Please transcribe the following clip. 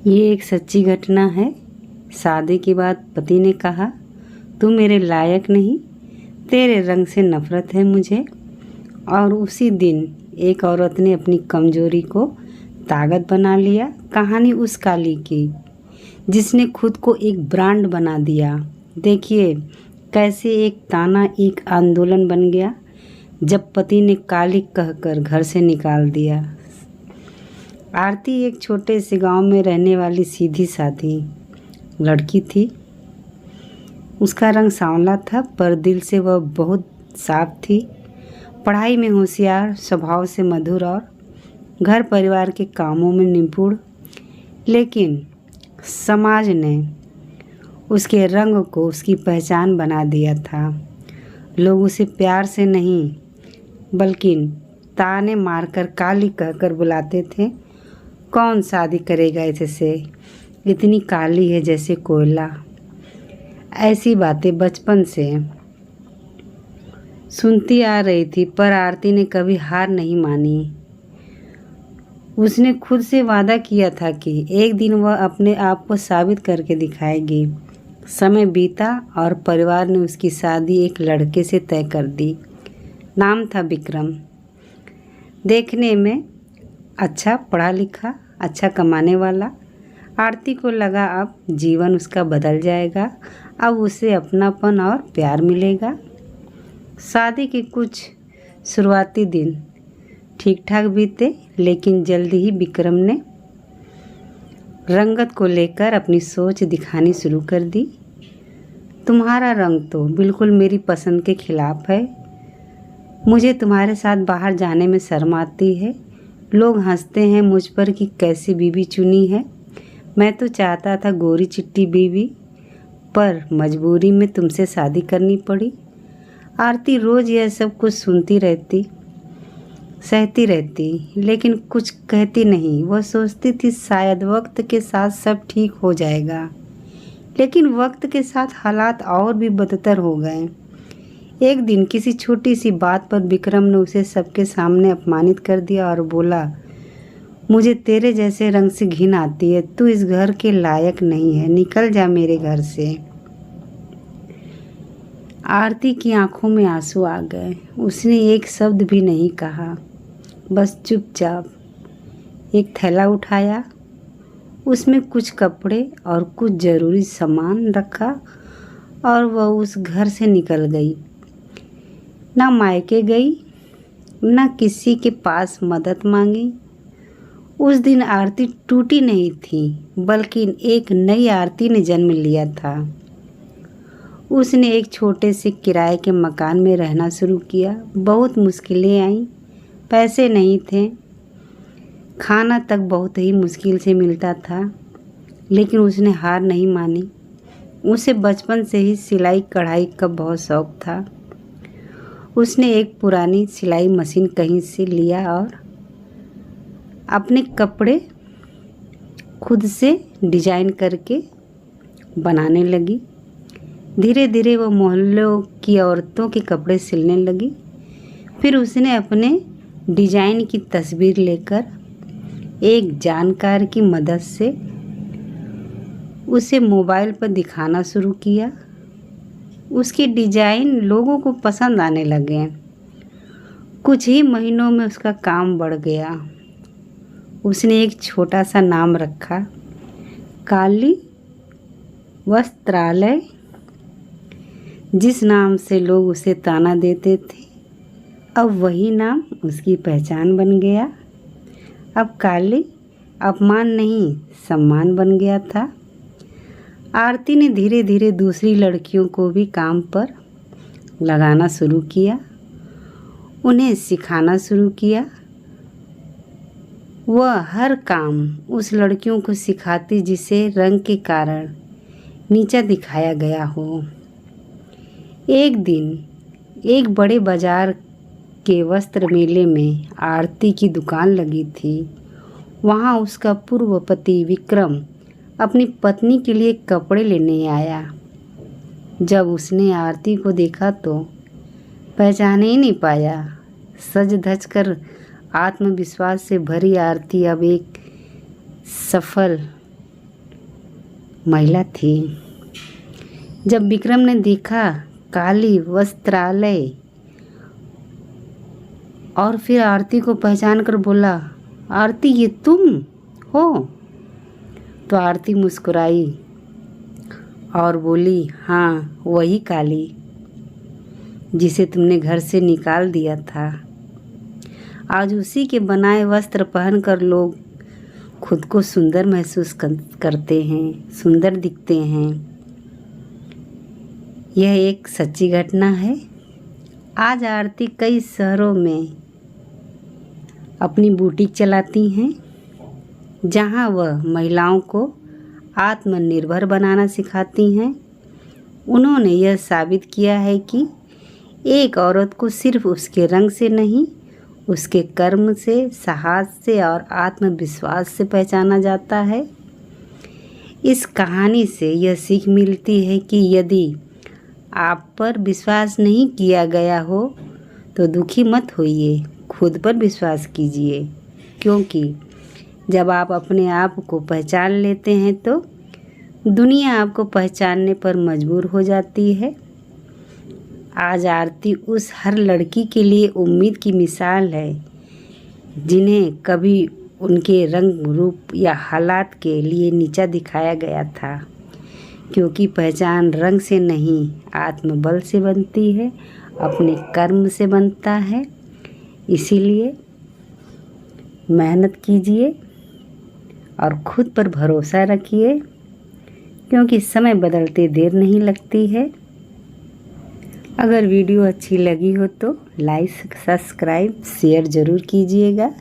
ये एक सच्ची घटना है। शादी के बाद पति ने कहा, तू मेरे लायक नहीं, तेरे रंग से नफरत है मुझे। और उसी दिन एक औरत ने अपनी कमजोरी को ताकत बना लिया। कहानी उस काली की जिसने खुद को एक ब्रांड बना दिया। देखिए कैसे एक ताना एक आंदोलन बन गया जब पति ने काली कहकर घर से निकाल दिया। आरती एक छोटे से गांव में रहने वाली सीधी सादी लड़की थी। उसका रंग सांवला था पर दिल से वह बहुत साफ थी। पढ़ाई में होशियार, स्वभाव से मधुर और घर परिवार के कामों में निपुण। लेकिन समाज ने उसके रंग को उसकी पहचान बना दिया था। लोग उसे प्यार से नहीं बल्कि ताने मारकर काली कहकर बुलाते थे। कौन शादी करेगा इससे, इतनी काली है जैसे कोयला। ऐसी बातें बचपन से सुनती आ रही थी पर आरती ने कभी हार नहीं मानी। उसने खुद से वादा किया था कि एक दिन वह अपने आप को साबित करके दिखाएगी। समय बीता और परिवार ने उसकी शादी एक लड़के से तय कर दी। नाम था विक्रम। देखने में अच्छा पढ़ा लिखा, अच्छा कमाने वाला। आरती को लगा अब जीवन उसका बदल जाएगा, अब उसे अपनापन और प्यार मिलेगा। शादी के कुछ शुरुआती दिन ठीक ठाक बीते, लेकिन जल्दी ही विक्रम ने रंगत को लेकर अपनी सोच दिखानी शुरू कर दी। तुम्हारा रंग तो बिल्कुल मेरी पसंद के खिलाफ है। मुझे तुम्हारे साथ बाहर जाने में शर्म आती है। लोग हंसते हैं मुझ पर कि कैसी बीवी चुनी है। मैं तो चाहता था गोरी चिट्टी बीवी, पर मजबूरी में तुमसे शादी करनी पड़ी। आरती रोज़ यह सब कुछ सुनती रहती, सहती रहती, लेकिन कुछ कहती नहीं। वह सोचती थी शायद वक्त के साथ सब ठीक हो जाएगा, लेकिन वक्त के साथ हालात और भी बदतर हो गए। एक दिन किसी छोटी सी बात पर विक्रम ने उसे सबके सामने अपमानित कर दिया और बोला, मुझे तेरे जैसे रंग से घिन आती है। तू इस घर के लायक नहीं है, निकल जा मेरे घर से। आरती की आंखों में आंसू आ गए। उसने एक शब्द भी नहीं कहा, बस चुपचाप एक थैला उठाया, उसमें कुछ कपड़े और कुछ ज़रूरी सामान रखा और वह उस घर से निकल गई। ना मायके गई, ना किसी के पास मदद मांगी। उस दिन आरती टूटी नहीं थी, बल्कि एक नई आरती ने जन्म लिया था। उसने एक छोटे से किराए के मकान में रहना शुरू किया। बहुत मुश्किलें आईं, पैसे नहीं थे, खाना तक बहुत ही मुश्किल से मिलता था, लेकिन उसने हार नहीं मानी। उसे बचपन से ही सिलाई कढ़ाई का बहुत शौक़ था। उसने एक पुरानी सिलाई मशीन कहीं से लिया और अपने कपड़े खुद से डिजाइन करके बनाने लगी। धीरे धीरे वह मोहल्लों की औरतों के कपड़े सिलने लगी। फिर उसने अपने डिजाइन की तस्वीर लेकर एक जानकार की मदद से उसे मोबाइल पर दिखाना शुरू किया। उसके डिजाइन लोगों को पसंद आने लगे। कुछ ही महीनों में उसका काम बढ़ गया। उसने एक छोटा सा नाम रखा, काली वस्त्रालय। जिस नाम से लोग उसे ताना देते थे, अब वही नाम उसकी पहचान बन गया। अब काली अपमान नहीं, सम्मान बन गया था। आरती ने धीरे धीरे दूसरी लड़कियों को भी काम पर लगाना शुरू किया, उन्हें सिखाना शुरू किया। वह हर काम उस लड़कियों को सिखाती जिसे रंग के कारण नीचा दिखाया गया हो। एक दिन एक बड़े बाजार के वस्त्र मेले में आरती की दुकान लगी थी। वहाँ उसका पूर्व पति विक्रम अपनी पत्नी के लिए कपड़े लेने आया। जब उसने आरती को देखा तो पहचान ही नहीं पाया। सज धज कर आत्मविश्वास से भरी आरती अब एक सफल महिला थी। जब विक्रम ने देखा काली वस्त्रालय और फिर आरती को पहचान कर बोला, आरती ये तुम हो? तो आरती मुस्कुराई और बोली, हाँ वही काली जिसे तुमने घर से निकाल दिया था। आज उसी के बनाए वस्त्र पहनकर लोग खुद को सुंदर महसूस करते हैं, सुंदर दिखते हैं। यह एक सच्ची घटना है। आज आरती कई शहरों में अपनी बुटीक चलाती हैं, जहां वह महिलाओं को आत्मनिर्भर बनाना सिखाती हैं। उन्होंने यह साबित किया है कि एक औरत को सिर्फ उसके रंग से नहीं, उसके कर्म से, साहस से और आत्मविश्वास से पहचाना जाता है। इस कहानी से यह सीख मिलती है कि यदि आप पर विश्वास नहीं किया गया हो तो दुखी मत होइए, खुद पर विश्वास कीजिए, क्योंकि जब आप अपने आप को पहचान लेते हैं तो दुनिया आपको पहचानने पर मजबूर हो जाती है। आज आरती उस हर लड़की के लिए उम्मीद की मिसाल है जिन्हें कभी उनके रंग, रूप या हालात के लिए नीचा दिखाया गया था, क्योंकि पहचान रंग से नहीं, आत्मबल से बनती है, अपने कर्म से बनता है। इसीलिए मेहनत कीजिए और खुद पर भरोसा रखिए, क्योंकि समय बदलते देर नहीं लगती है। अगर वीडियो अच्छी लगी हो तो लाइक, सब्सक्राइब, शेयर ज़रूर कीजिएगा।